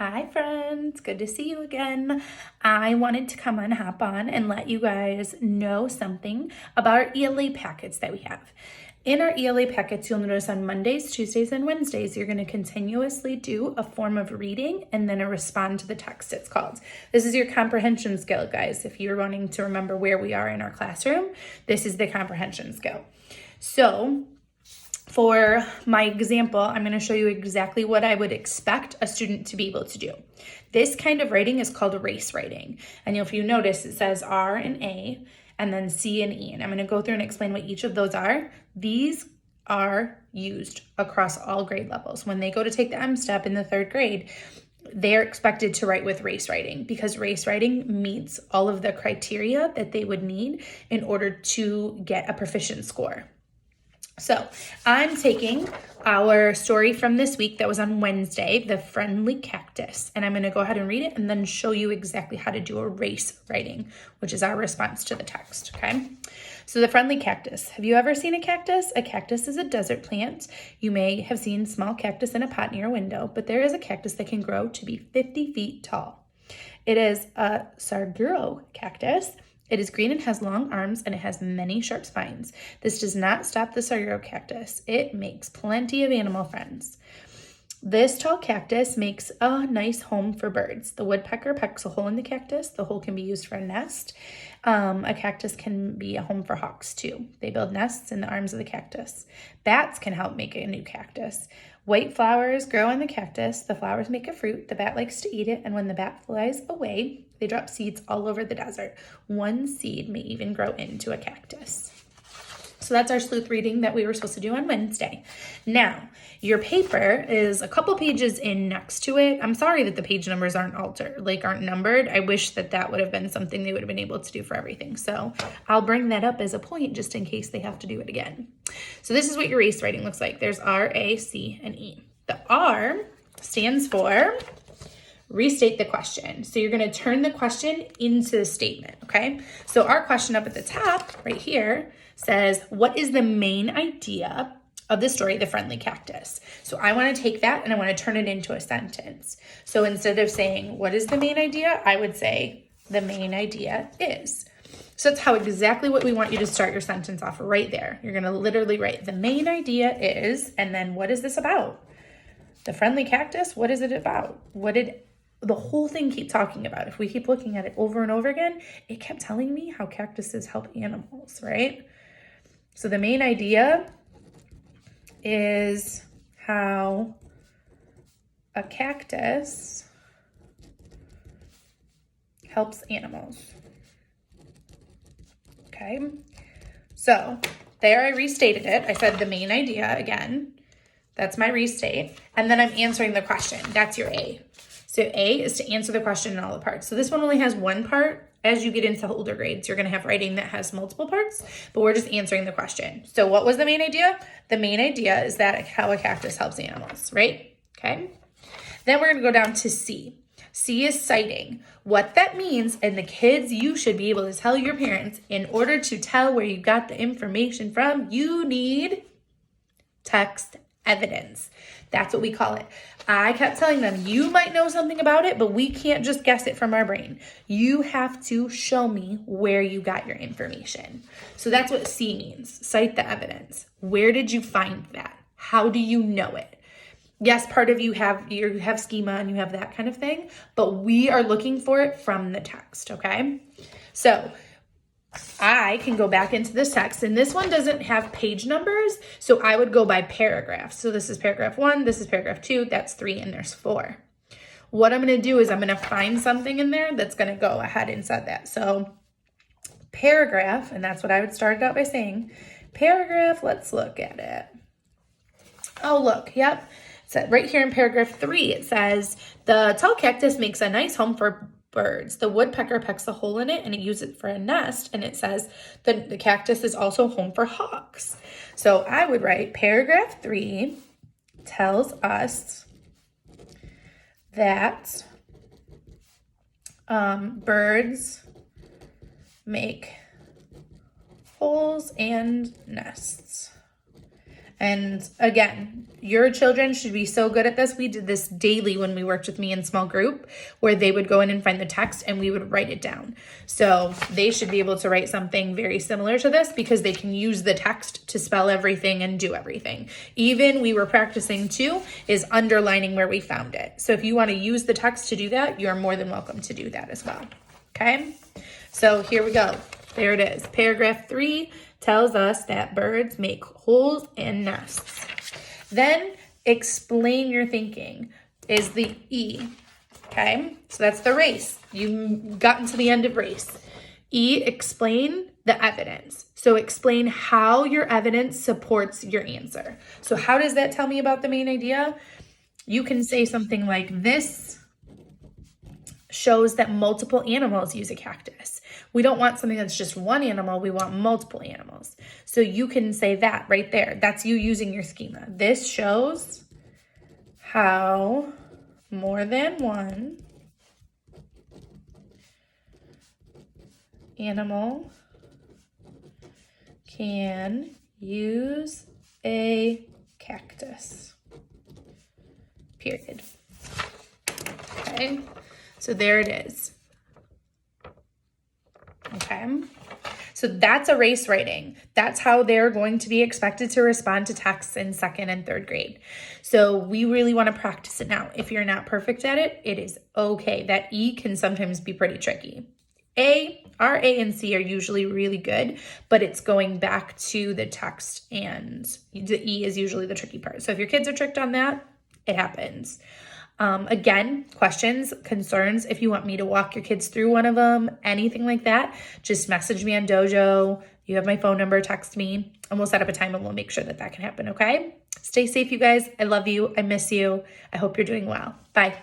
Hi friends, good to see you again. I wanted to hop on and let you guys know something about our ELA packets that we have. In our ELA packets, you'll notice on Mondays, Tuesdays, and Wednesdays, you're going to continuously do a form of reading and then a respond to the text, it's called. This is your comprehension skill, guys. If you're wanting to remember where we are in our classroom, this is the comprehension skill. So for my example, I'm going to show you exactly what I would expect a student to be able to do. This kind of writing is called race writing. And if you notice, it says R and A, and then C and E. And I'm going to go through and explain what each of those are. These are used across all grade levels. When they go to take the M-STEP in the 3rd grade, they're expected to write with race writing because race writing meets all of the criteria that they would need in order to get a proficient score. So I'm taking our story from this week that was on Wednesday, The Friendly Cactus, and I'm going to go ahead and read it and then show you exactly how to do a race writing, which is our response to the text, okay? So The Friendly Cactus. Have you ever seen a cactus? A cactus is a desert plant. You may have seen small cactus in a pot near a window, but there is a cactus that can grow to be 50 feet tall. It is a saguaro cactus. It is green and has long arms, and it has many sharp spines. This does not stop the saguaro cactus. It makes plenty of animal friends. This tall cactus makes a nice home for birds. The woodpecker pecks a hole in the cactus. The hole can be used for a nest. A cactus can be a home for hawks too. They build nests in the arms of the cactus. Bats can help make a new cactus. White flowers grow on the cactus. The flowers make a fruit. The bat likes to eat it, and when the bat flies away, they drop seeds all over the desert. One seed may even grow into a cactus. So that's our sleuth reading that we were supposed to do on Wednesday. Now, your paper is a couple pages in next to it. I'm sorry that the page numbers aren't numbered. I wish that would have been something they would have been able to do for everything. So I'll bring that up as a point just in case they have to do it again. So this is what your race writing looks like. There's R, A, C, and E. The R stands for restate the question. So you're going to turn the question into a statement, okay? So our question up at the top right here says, what is the main idea of the story, The Friendly Cactus? So I want to take that and I want to turn it into a sentence. So instead of saying, what is the main idea? I would say, the main idea is. So that's exactly what we want you to start your sentence off right there. You're going to literally write, the main idea is, and then what is this about? The Friendly Cactus, what is it about? What did the whole thing keep talking about? If we keep looking at it over and over again, it kept telling me how cactuses help animals, right? So the main idea is how a cactus helps animals. Okay, so there I restated it. I said the main idea again. That's my restate. And then I'm answering the question. That's your A. So A is to answer the question in all the parts. So this one only has one part. As you get into older grades, you're going to have writing that has multiple parts, but we're just answering the question. So what was the main idea? The main idea is that how a cactus helps animals, right? Okay. Then we're going to go down to C. C is citing. What that means, and the kids, you should be able to tell your parents, in order to tell where you got the information from, you need text evidence. That's what we call it. I kept telling them, you might know something about it, but we can't just guess it from our brain. You have to show me where you got your information. So that's what C means. Cite the evidence. Where did you find that? How do you know it? Yes, part of you have schema and you have that kind of thing, but we are looking for it from the text, okay? So I can go back into this text, and this one doesn't have page numbers, so I would go by paragraph. So this is paragraph 1, this is paragraph 2, that's 3, and there's 4. What I'm going to do is I'm going to find something in there that's going to go ahead and set that. So paragraph, and that's what I would start out by saying. Paragraph, let's look at it. Oh, look, yep. So right here in paragraph 3, it says, the tall cactus makes a nice home for birds. The woodpecker pecks a hole in it and it uses it for a nest. And it says the cactus is also home for hawks. So I would write paragraph 3 tells us that birds make holes and nests. And again, your children should be so good at this. We did this daily when we worked with me in small group, where they would go in and find the text and we would write it down. So they should be able to write something very similar to this, because they can use the text to spell everything and do everything. Even we were practicing too is underlining where we found it. So if you want to use the text to do that, you're more than welcome to do that as well. Okay, so here we go. There it is. Paragraph 3 tells us that birds make holes in nests. Then explain your thinking is the E. Okay, so that's the race. You've gotten to the end of race. E, explain the evidence. So explain how your evidence supports your answer. So how does that tell me about the main idea? You can say something like, this shows that multiple animals use a cactus. We don't want something that's just one animal. We want multiple animals. So you can say that right there. That's you using your schema. This shows how more than one animal can use a cactus. Period. Okay. So there it is. Okay. So that's a race writing. That's how they're going to be expected to respond to texts in 2nd and 3rd grade. So we really want to practice it now. If you're not perfect at it, it is okay. That E can sometimes be pretty tricky. Our A and C are usually really good, but it's going back to the text, and the E is usually the tricky part. So if your kids are tricked on that, it happens. Again, questions, concerns, if you want me to walk your kids through one of them, anything like that, just message me on Dojo. You have my phone number, text me, and we'll set up a time and we'll make sure that that can happen, okay? Stay safe, you guys. I love you. I miss you. I hope you're doing well. Bye.